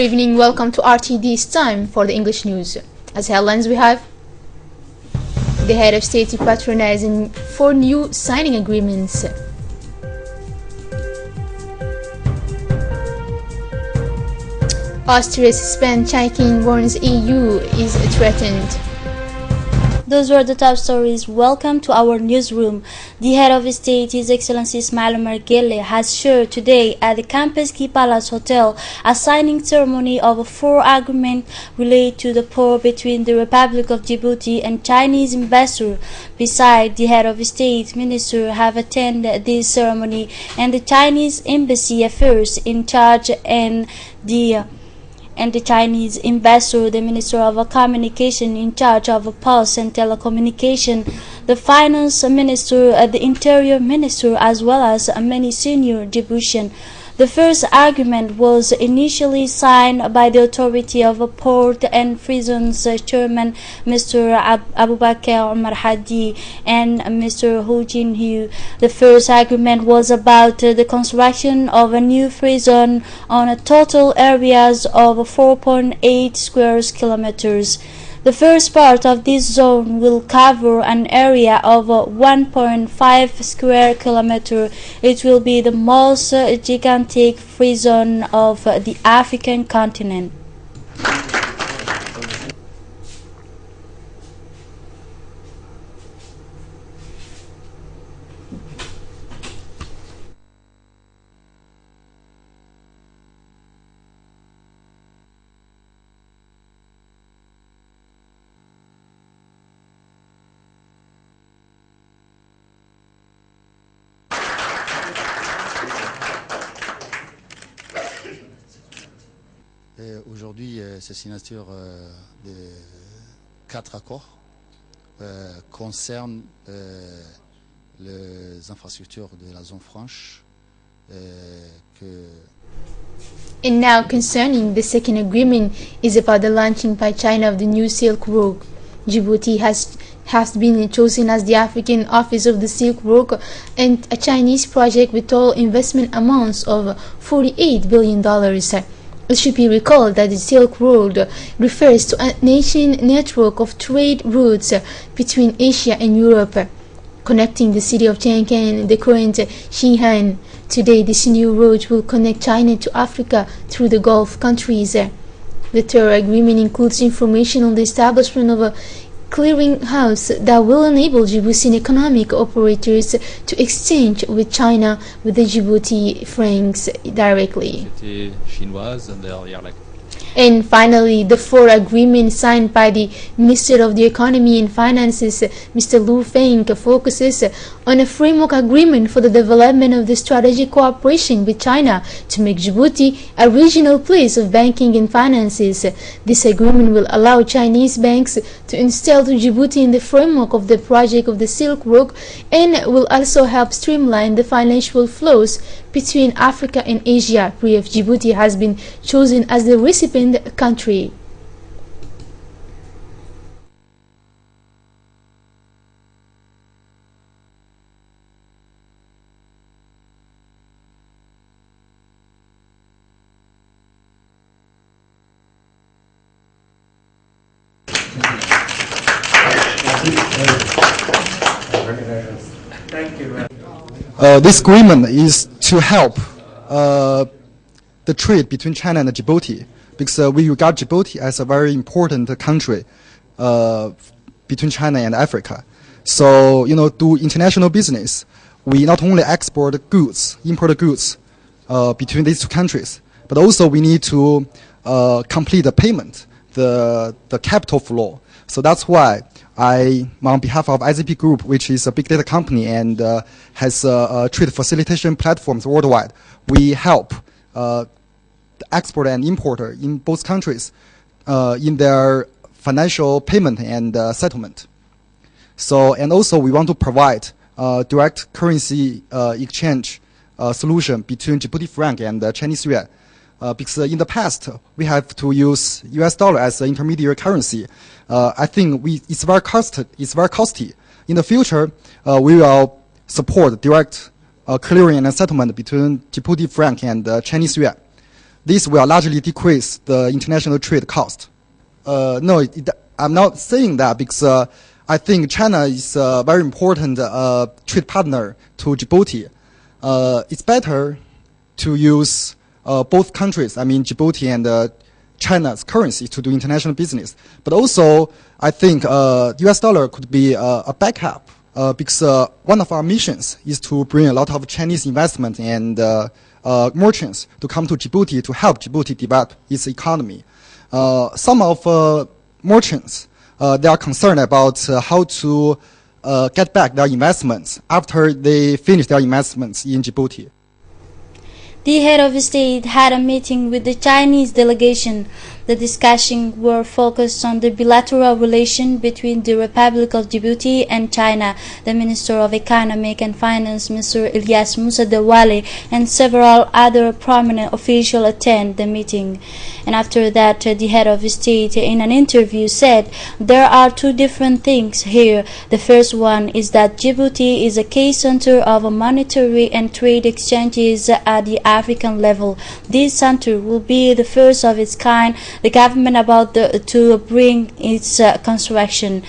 evening, welcome to RTD's time for the English news. As headlines we have: the head of state patronizing 4 new signing agreements. Austria's spent checking warns EU is threatened. Those were the top stories. Welcome to our newsroom. The head of state, His Excellency Ismail Omar Guelleh, has shared today at the Campus Key Palace Hotel a signing ceremony of 4 agreements related to the port between the Republic of Djibouti and Chinese investors. Besides, the head of state minister have attended this ceremony, and the Chinese embassy affairs in charge and the Chinese ambassador, the Minister of Communication in charge of Post and Telecommunication, the Finance Minister, the Interior Minister, as well as many senior Djiboutians. The first agreement was initially signed by the Authority of Port and Prisons Chairman Mr. Abubakar Omar Hadi and Mr. Hu Jinhu. The first agreement was about the construction of a new prison on a total areas of 4.8 square kilometers. The first part of this zone will cover an area of 1.5 square kilometers. It will be the most gigantic prison of the African continent. Aujourd'hui, c'est signature de 4 accords concernent les infrastructures de la zone franche. And now concerning the second agreement is about the launching by China of the new Silk Road. Djibouti has been chosen as the African Office of the Silk Road, and a Chinese project with total investment amounts of $48 billion. It should be recalled that the Silk Road refers to a nation network of trade routes between Asia and Europe, connecting the city of Chengken and the current Xinjiang. Today, this new road will connect China to Africa through the Gulf countries. The third agreement includes information on the establishment of a clearinghouse that will enable Djiboutian economic operators to exchange with China with the Djibouti francs directly. And finally, the 4 agreement signed by the Minister of the Economy and Finances, Mr. Lu Feng, focuses on a framework agreement for the development of the strategic cooperation with China to make Djibouti a regional place of banking and finances. This agreement will allow Chinese banks to install to Djibouti in the framework of the project of the Silk Road, and will also help streamline the financial flows between Africa and Asia. Djibouti has been chosen as the recipient country. This agreement is to help the trade between China and Djibouti, because we regard Djibouti as a very important country between China and Africa. So, do international business, we not only export goods, import goods between these 2 countries, but also we need to complete the payment, the capital flow. So that's why on behalf of IZP Group, which is a big data company and has trade facilitation platforms worldwide, we help the exporter and importer in both countries in their financial payment and settlement. So, and also we want to provide direct currency exchange solution between Djibouti franc and Chinese yuan. Because in the past we have to use US dollar as the intermediary currency. I think it's very costly. In the future, we will support direct clearing and settlement between Djibouti franc and Chinese yuan. this will largely decrease the international trade cost. No, I'm not saying that because I think China is a very important trade partner to Djibouti. It's better to use both countries, I mean Djibouti and China's currency to do international business. But also, I think US dollar could be a backup because one of our missions is to bring a lot of Chinese investment and merchants to come to Djibouti to help Djibouti develop its economy. Some of merchants, they are concerned about how to get back their investments after they finish their investments in Djibouti. The head of state had a meeting with the Chinese delegation. The discussions were focused on the bilateral relation between the Republic of Djibouti and China. The Minister of Economic and Finance, Mr. Ilyas Musa Dawale, and several other prominent officials attended the meeting. And after that, the head of state in an interview said, "There are two different things here. The first one is that Djibouti is a key center of monetary and trade exchanges at the African level. This center will be the first of its kind. The government about to bring its construction.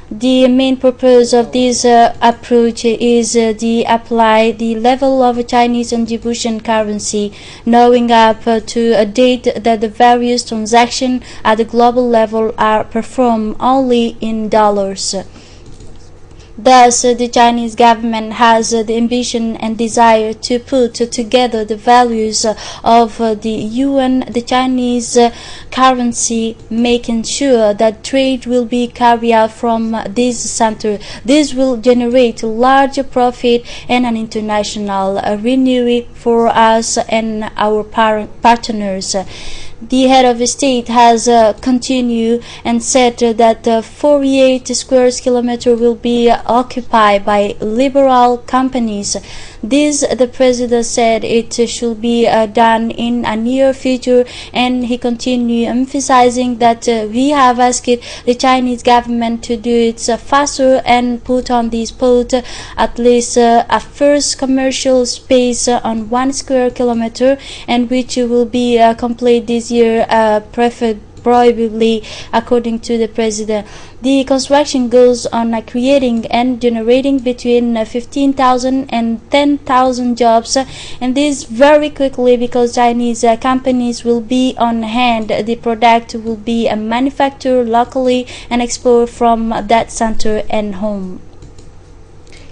The main purpose of this approach is to apply the level of Chinese and Djiboutian currency, knowing up to a date that the various transactions at the global level are performed only in dollars." Thus, the Chinese government has the ambition and desire to put together the values of the yuan, the Chinese currency, making sure that trade will be carried out from this center. This will generate large profit and an international renewal for us and our partners. The head of state has continued and said that 48 square kilometers will be occupied by liberal companies. This, the president said, it should be done in a near future, and he continued emphasizing that we have asked the Chinese government to do it faster and put on this spot at least a first commercial space on 1 square kilometer, and which will be complete this year, probably, according to the president. The construction goes on creating and generating between 15,000 and 10,000 jobs, and this very quickly because Chinese companies will be on hand. The product will be manufactured locally and exported from that center and home.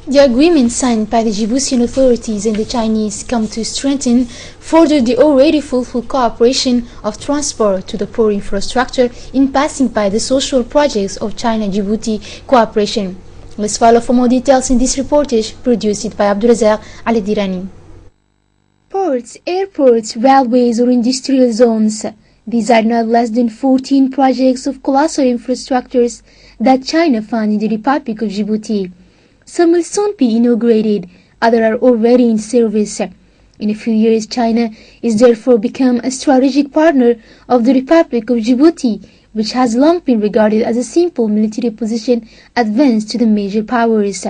The agreement signed by the Djiboutian authorities and the Chinese come to strengthen further the already fruitful cooperation of transport to the port infrastructure in passing by the social projects of China-Djibouti cooperation. Let's follow for more details in this reportage produced by Abdulrazak Al-Dirani. Ports, airports, railways or industrial zones. These are not less than 14 projects of colossal infrastructures that China funded in the Republic of Djibouti. Some will soon be inaugurated, others are already in service. In a few years, China is therefore become a strategic partner of the Republic of Djibouti, which has long been regarded as a simple military position advanced to the major powers.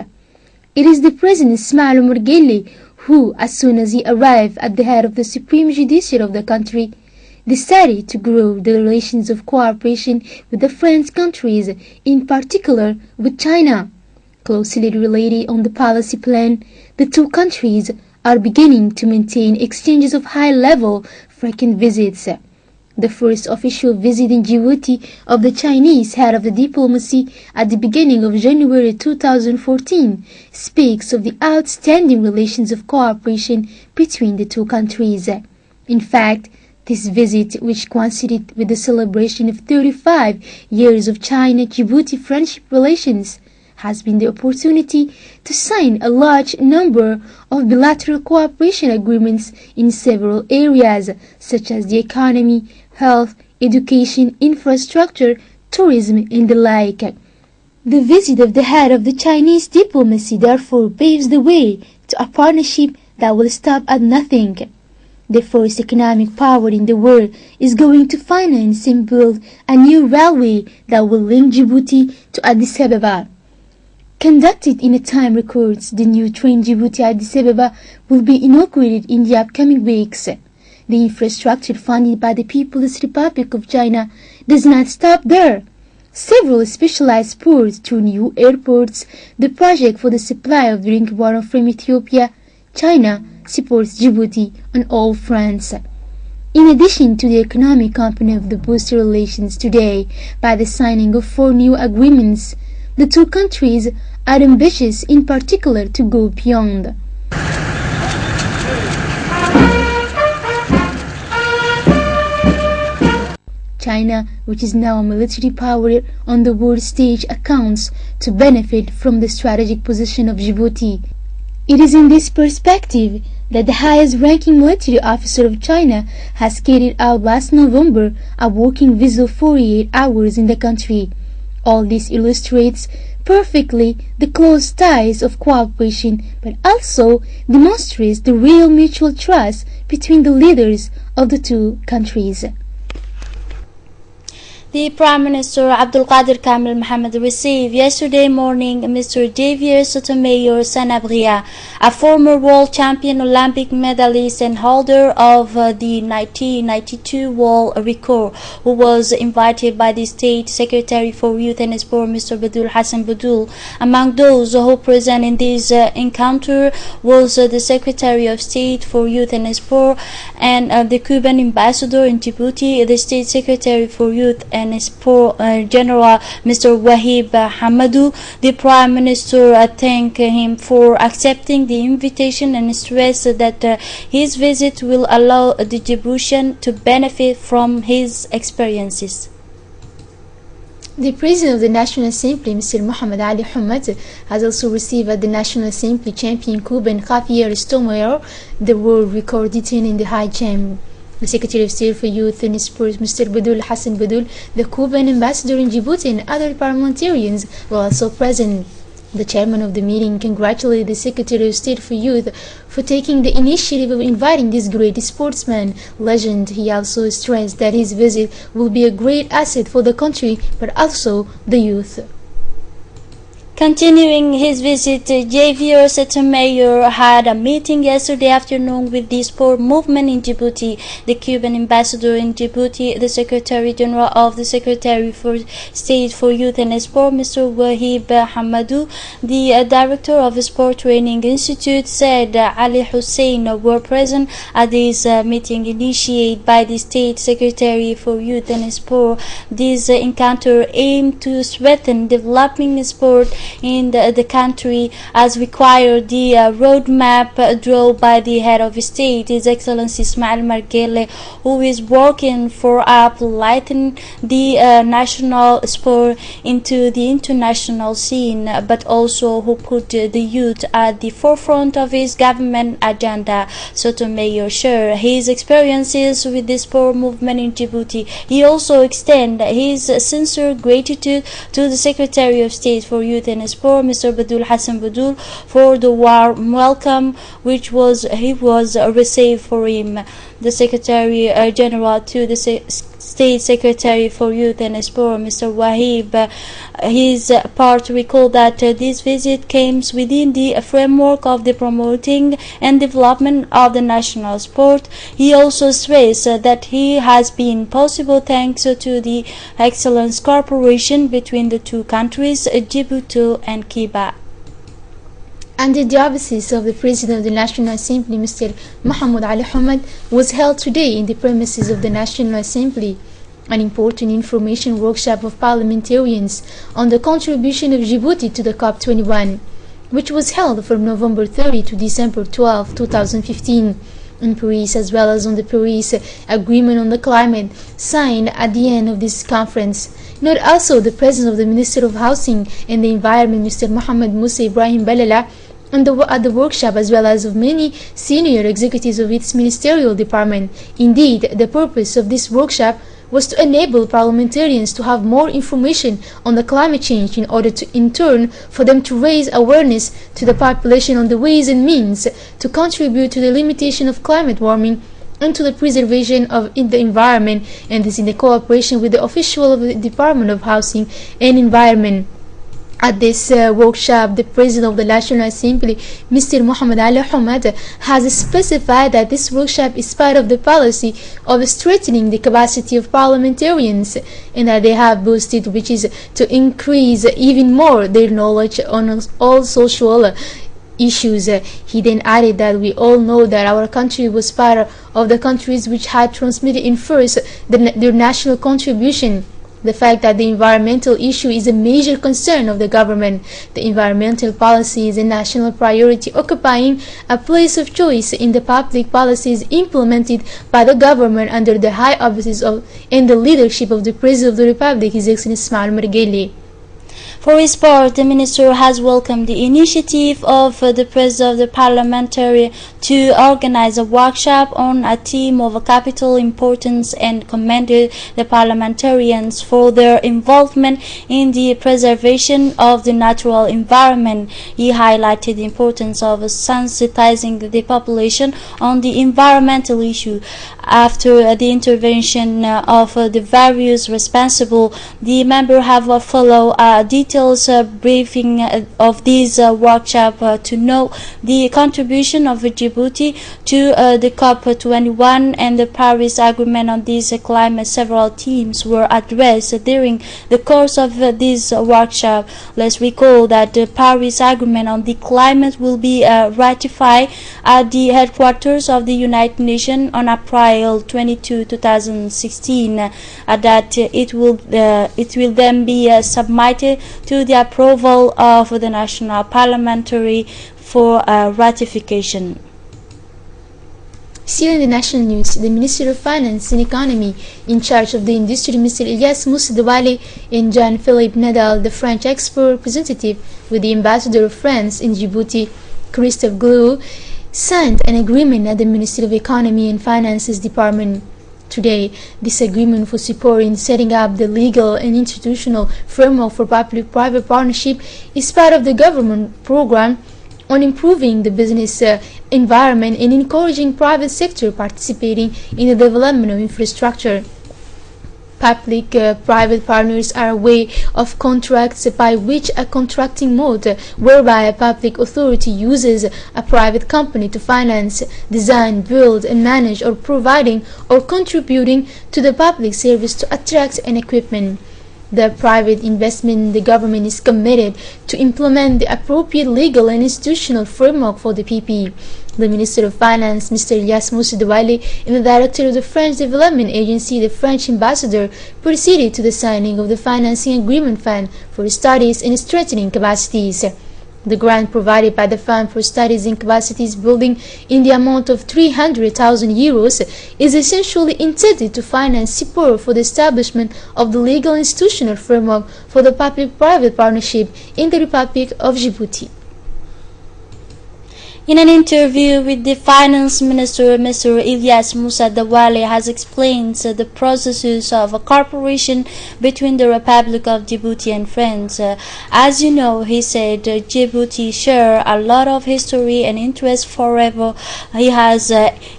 It is the President Ismail Omar Guelleh who, as soon as he arrived at the head of the Supreme Judiciary of the country, decided to grow the relations of cooperation with the friend countries, in particular with China. Closely related on the policy plan, the two countries are beginning to maintain exchanges of high-level frequent visits. The first official visit in Djibouti of the Chinese head of the diplomacy at the beginning of January 2014 speaks of the outstanding relations of cooperation between the two countries. In fact, this visit, which coincided with the celebration of 35 years of China-Djibouti friendship relations, has been the opportunity to sign a large number of bilateral cooperation agreements in several areas, such as the economy, health, education, infrastructure, tourism, and the like. The visit of the head of the Chinese diplomacy therefore paves the way to a partnership that will stop at nothing. The first economic power in the world is going to finance and build a new railway that will link Djibouti to Addis Ababa. Conducted in a time records, the new train Djibouti-Addis Ababa will be inaugurated in the upcoming weeks. the infrastructure funded by the People's Republic of China does not stop there. Several specialized ports to new airports, the project for the supply of drinking water from Ethiopia, China supports Djibouti on all fronts. In addition to the economic component of the booster relations today, by the signing of 4 new agreements, the two countries are ambitious in particular to go beyond. China, which is now a military power on the world stage, accounts to benefit from the strategic position of Djibouti. It is in this perspective that the highest-ranking military officer of China has carried out last November a working visit of 48 hours in the country. All this illustrates perfectly the close ties of cooperation, but also demonstrates the real mutual trust between the leaders of the two countries. The Prime Minister Abdul Qadir Kamil Mohammed received yesterday morning Mr. Javier Sotomayor Sanabria, a former world champion Olympic medalist and holder of the 1992 world record, who was invited by the State Secretary for Youth and Sport, Mr. Badul Hassan Badul. Among those who present in this encounter was the Secretary of State for Youth and Sport and the Cuban Ambassador in Djibouti, the State Secretary for Youth and Sport General Mr. Wahib Hamadou. The Prime Minister thanked him for accepting the invitation and stressed that his visit will allow the Djiboutian to benefit from his experiences. The President of the National Assembly, Mr. Mohamed Ali Hamad, has also received at the National Assembly champion Cuban Javier Sotomayor the world record detained in the high jump. The Secretary of State for Youth and Sports, Mr. Badul Hassan Badul, the Cuban ambassador in Djibouti, and other parliamentarians were also present. The chairman of the meeting congratulated the Secretary of State for Youth for taking the initiative of inviting this great sportsman legend. He also stressed that his visit will be a great asset for the country, but also the youth. Continuing his visit, Javier Sotomayor had a meeting yesterday afternoon with the sport movement in Djibouti, the Cuban ambassador in Djibouti, the Secretary General of the Secretary for State for Youth and Sport, Mr. Wahib Hamadou. The Director of the Sport Training Institute said Ali Hussein were present at this meeting initiated by the State Secretary for Youth and Sport. This encounter aimed to strengthen developing sport in the country as required the roadmap drawn by the head of state, His Excellency Ismail Margele, who is working for uplifting the national sport into the international scene, but also who put the youth at the forefront of his government agenda. Sotomayor shared his experiences with the sport movement in Djibouti. He also extended his sincere gratitude to the Secretary of State for Youth and Sport, Mr. Badul Hassan Badul, for the warm welcome which he was received for him. The Secretary General to the State Secretary for Youth and Sport, Mr. Wahib, his part recalled that this visit came within the framework of the promoting and development of the national sport. He also stressed that he has been possible thanks to the excellent cooperation between the two countries, Djibouti and Cuba. Under the auspices of the President of the National Assembly, Mr. Mohamed Ali Hamad, was held today in the premises of the National Assembly an important information workshop of parliamentarians on the contribution of Djibouti to the COP21, which was held from November 30 to December 12, 2015 in Paris, as well as on the Paris Agreement on the Climate signed at the end of this conference. Note also the presence of the Minister of Housing and the Environment, Mr. Mohamed Musa Ibrahim Balala, at the workshop, as well as of many senior executives of its ministerial department. Indeed, the purpose of this workshop was to enable parliamentarians to have more information on the climate change in order to, in turn, for them to raise awareness to the population on the ways and means to contribute to the limitation of climate warming and to the preservation of the environment, and this in the cooperation with the official of the Department of Housing and Environment. At this workshop, the President of the National Assembly, Mr. Muhammad Ali Hamad, has specified that this workshop is part of the policy of strengthening the capacity of parliamentarians, and that they have boosted, which is to increase even more their knowledge on all social issues. He then added that we all know that our country was part of the countries which had transmitted in first their national contribution. The fact that the environmental issue is a major concern of the government. The environmental policy is a national priority, occupying a place of choice in the public policies implemented by the government under the high offices of and the leadership of the President of the Republic, His Excellency Ismail Margeli. For his part, the minister has welcomed the initiative of the President of the Parliamentary to organize a workshop on a theme of capital importance and commended the parliamentarians for their involvement in the preservation of the natural environment. He highlighted the importance of sensitizing the population on the environmental issue. After the intervention of the various responsible, the member have followed a detailed briefing of this workshop to know the contribution of Djibouti to the COP21 and the Paris Agreement on this climate. Several themes were addressed during the course of this workshop. Let's recall that the Paris Agreement on the climate will be ratified at the headquarters of the United Nations on April 22, 2016. That it will then be submitted to the approval of the National Parliamentary for ratification. Still in the national news, the Minister of Finance and Economy in charge of the industry, Mr. Ilyas Moussadouali, and Jean-Philippe Nadal, the French export representative with the Ambassador of France in Djibouti, Christophe Glou, signed an agreement at the Ministry of Economy and Finances Department today. This agreement for support in setting up the legal and institutional framework for public-private partnership is part of the government program on improving the business environment and encouraging private sector participating in the development of infrastructure. Public-private partners are a way of contracts by which a contracting mode whereby a public authority uses a private company to finance, design, build, and manage, or providing or contributing to the public service to attract an equipment. The private investment, the government is committed to implement the appropriate legal and institutional framework for the PP. The Minister of Finance, Mr. Ilyas Moussadouali, and the Director of the French Development Agency, the French Ambassador, proceeded to the signing of the Financing Agreement Fund for Studies and Strengthening Capacities. The grant provided by the Fund for Studies and Capacities Building in the amount of 300,000 euros is essentially intended to finance support for the establishment of the legal institutional framework for the public-private partnership in the Republic of Djibouti. In an interview with the Finance Minister, Mr. Ilyas Moussadouali has explained the processes of a cooperation between the Republic of Djibouti and France. As you know, he said, Djibouti share a lot of history and interest forever, he has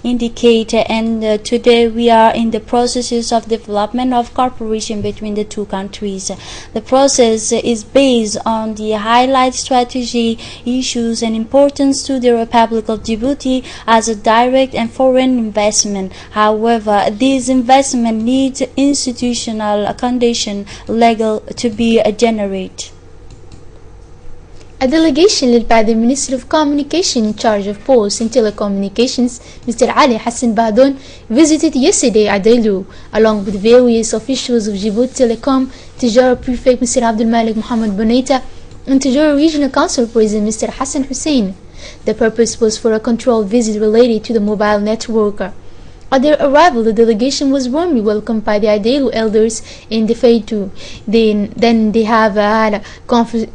indicated, and today we are in the processes of development of cooperation between the two countries. The process is based on the highlight strategy, issues, and importance to the Republic of Djibouti as a direct and foreign investment. However, this investment needs institutional condition legal to be generated. A delegation led by the Minister of Communication in charge of Posts and Telecommunications, Mr. Ali Hassan Bahdon, visited yesterday Adailu, along with various officials of Djibouti Telecom, Tijara Prefect Mr. Abdul Malik Mohammed Boneta, and Tijara Regional Council President Mr. Hassan Hussein. The purpose was for a controlled visit related to the mobile network. At their arrival, the delegation was warmly welcomed by the Adailu elders in the Feitu. Then they have had a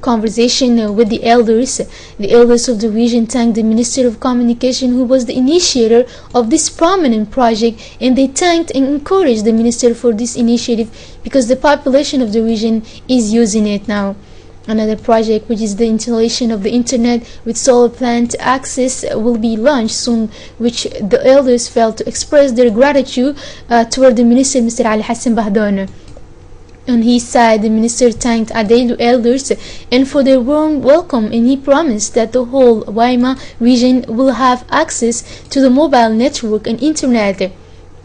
conversation with the elders. The elders of the region thanked the Minister of Communication, who was the initiator of this prominent project, and they thanked and encouraged the minister for this initiative because the population of the region is using it now. Another project, which is the installation of the internet with solar plant access, will be launched soon, which the elders felt to express their gratitude toward the minister, Mr. Ali Hassan Bahdon. On his side, the minister thanked Adelu elders and for their warm welcome, and he promised that the whole Waima region will have access to the mobile network and internet.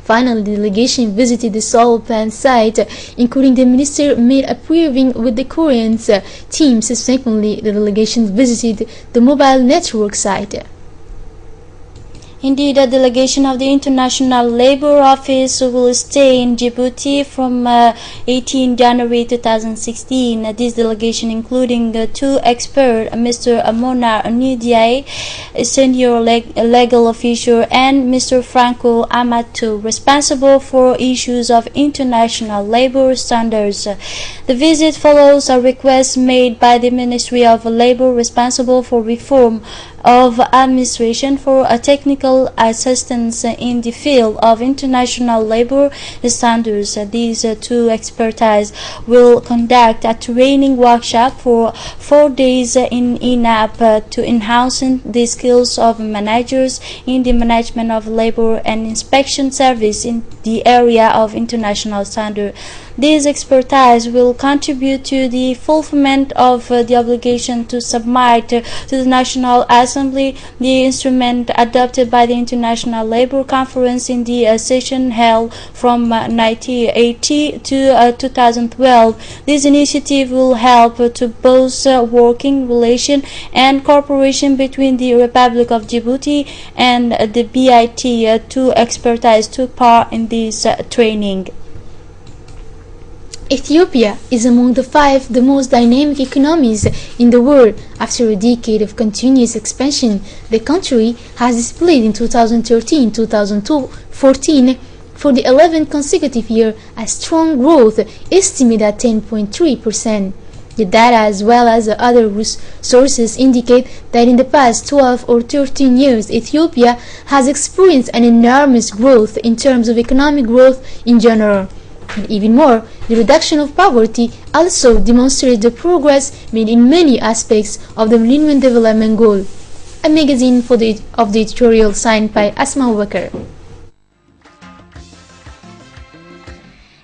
Finally, the delegation visited the solar plant site, including the minister made a briefing with the Korean team. Subsequently, the delegation visited the mobile network site. Indeed, a delegation of the International Labour Office will stay in Djibouti from 18 January 2016. This delegation, including two experts, Mr. Amona Nidiaye, a senior legal official, and Mr. Franco Amato, responsible for issues of international labour standards. The visit follows a request made by the Ministry of Labour responsible for reform of administration for a technical assistance in the field of international labor standards. These two experts will conduct a training workshop for 4 days in INAP to enhance the skills of managers in the management of labor and inspection service in the area of international standards. This expertise will contribute to the fulfillment of the obligation to submit to the National Assembly the instrument adopted by the International Labour Conference in the session held from 1980 to 2012. This initiative will help to boost working relation and cooperation between the Republic of Djibouti and the BIT. Two expertise took part in this training. Ethiopia is among the 5 the most dynamic economies in the world. After a decade of continuous expansion, the country has displayed in 2013-2014 for the 11th consecutive year a strong growth, estimated at 10.3%. The data, as well as other sources, indicate that in the past 12 or 13 years, Ethiopia has experienced an enormous growth in terms of economic growth in general. And even more, the reduction of poverty also demonstrates the progress made in many aspects of the Millennium Development Goal. A magazine of the editorial signed by Asma Wakar.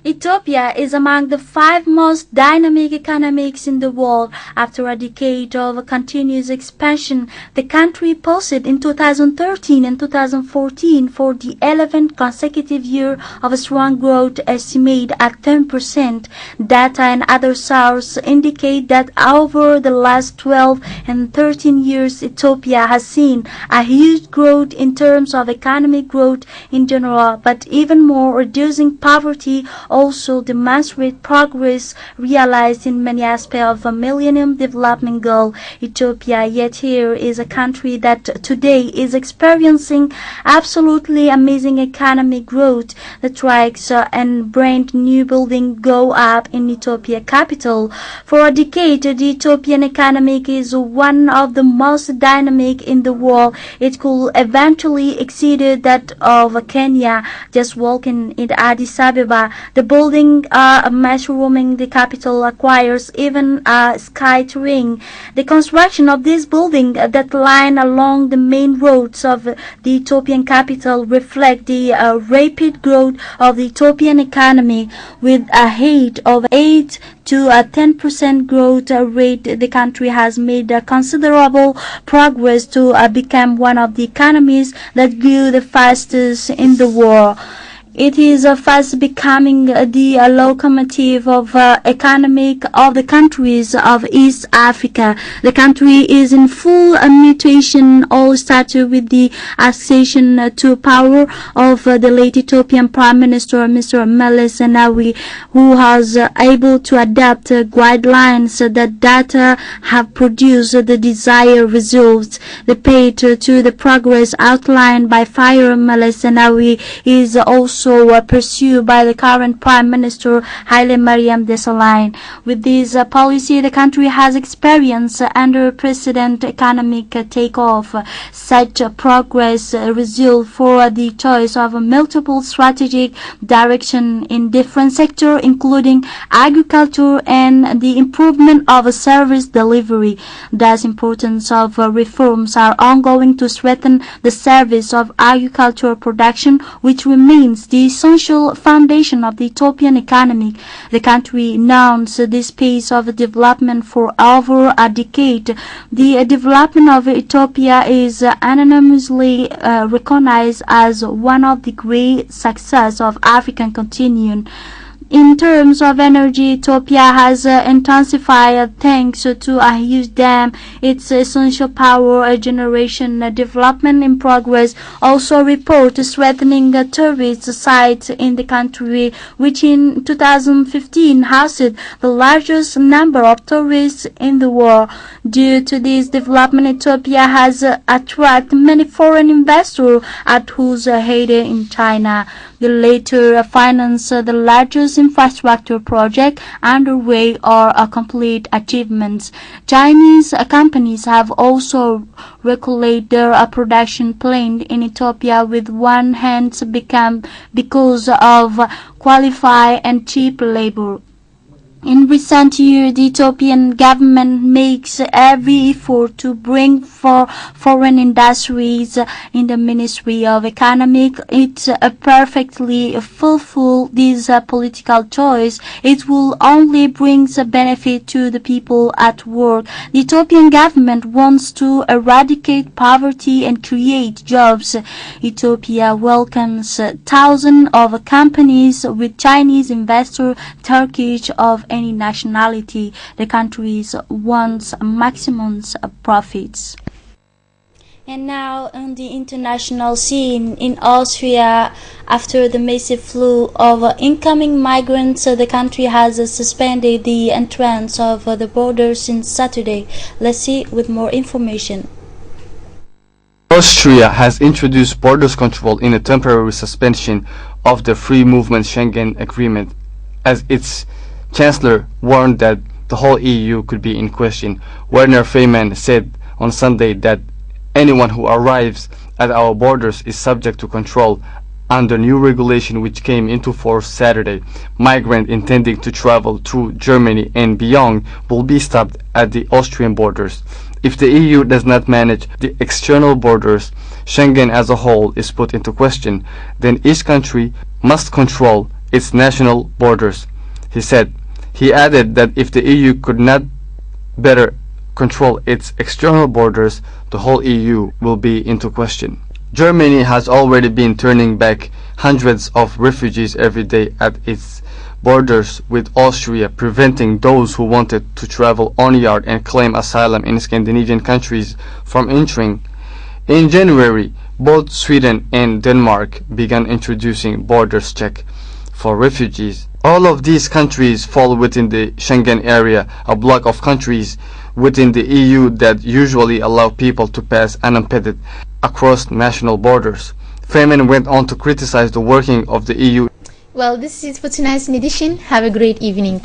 Ethiopia is among the 5 most dynamic economies in the world. After a decade of continuous expansion, the country posted in 2013 and 2014 for the 11th consecutive year of strong growth, estimated at 10%. Data and other sources indicate that over the last 12 and 13 years, Ethiopia has seen a huge growth in terms of economic growth in general, but even more, reducing poverty also demonstrate progress realized in many aspects of the Millennium Development Goal. Ethiopia, yet here, is a country that today is experiencing absolutely amazing economic growth. The tracks and brand new buildings go up in Ethiopia capital. For a decade, the Ethiopian economy is one of the most dynamic in the world. It could eventually exceed that of Kenya. Just walking in Addis Ababa, the building mushrooming the capital acquires even a sky ring. The construction of this building that line along the main roads of the Ethiopian capital reflect the rapid growth of the Ethiopian economy. With a rate of 8 to a 10% growth rate, the country has made considerable progress to become one of the economies that grew the fastest in the world. It is fast becoming the locomotive of economic of the countries of East Africa. The country is in full mutation. All started with the accession to power of the late Ethiopian Prime Minister Mr. Meles Zenawi, who was able to adapt guidelines that have produced the desired results. The path to the progress outlined by Fire Meles Zenawi is also pursued by the current Prime Minister Haile Mariam Desalegn. With this policy, the country has experienced unprecedented economic takeoff. Such progress result for the choice of multiple strategic direction in different sectors, including agriculture and the improvement of service delivery. Thus, importance of reforms are ongoing to strengthen the service of agricultural production, which remains the essential foundation of the Ethiopian economy. The country announced this pace of development for over a decade. The development of Ethiopia is unanimously recognized as one of the great successes of African continent. In terms of energy, Ethiopia has intensified thanks to a huge dam. Its essential power generation development in progress also report strengthening tourist sites in the country, which in 2015 housed the largest number of tourists in the world. Due to this development, Ethiopia has attracted many foreign investors at whose heyday in China. The latter finance the largest infrastructure project underway or complete achievements. Chinese companies have also regulated their production plant in Ethiopia with one hand because of qualified and cheap labor. In recent years, the Ethiopian government makes every effort to bring foreign industries in the Ministry of Economic. It perfectly fulfills this political choice. It will only bring benefit to the people at work. The Ethiopian government wants to eradicate poverty and create jobs. Ethiopia welcomes thousands of companies with Chinese investors, Turkish of any nationality. The country wants maximum profits. And now on the international scene in Austria, after the massive flow of incoming migrants, the country has suspended the entrance of the border since Saturday. Let's see with more information. Austria has introduced borders control in a temporary suspension of the Free Movement Schengen Agreement, as its Chancellor warned that the whole EU could be in question. Werner Faymann said on Sunday that anyone who arrives at our borders is subject to control under new regulation which came into force Saturday. Migrants intending to travel through Germany and beyond will be stopped at the Austrian borders. If the EU does not manage the external borders, Schengen as a whole is put into question, then each country must control its national borders, he said. He added that if the EU could not better control its external borders, the whole EU will be into question. Germany has already been turning back hundreds of refugees every day at its borders with Austria, preventing those who wanted to travel onward and claim asylum in Scandinavian countries from entering. In January, both Sweden and Denmark began introducing borders check for refugees. All of these countries fall within the Schengen area, a bloc of countries within the EU that usually allow people to pass unimpeded across national borders. Faymann went on to criticize the working of the EU. Well, this is it for tonight's edition. Have a great evening.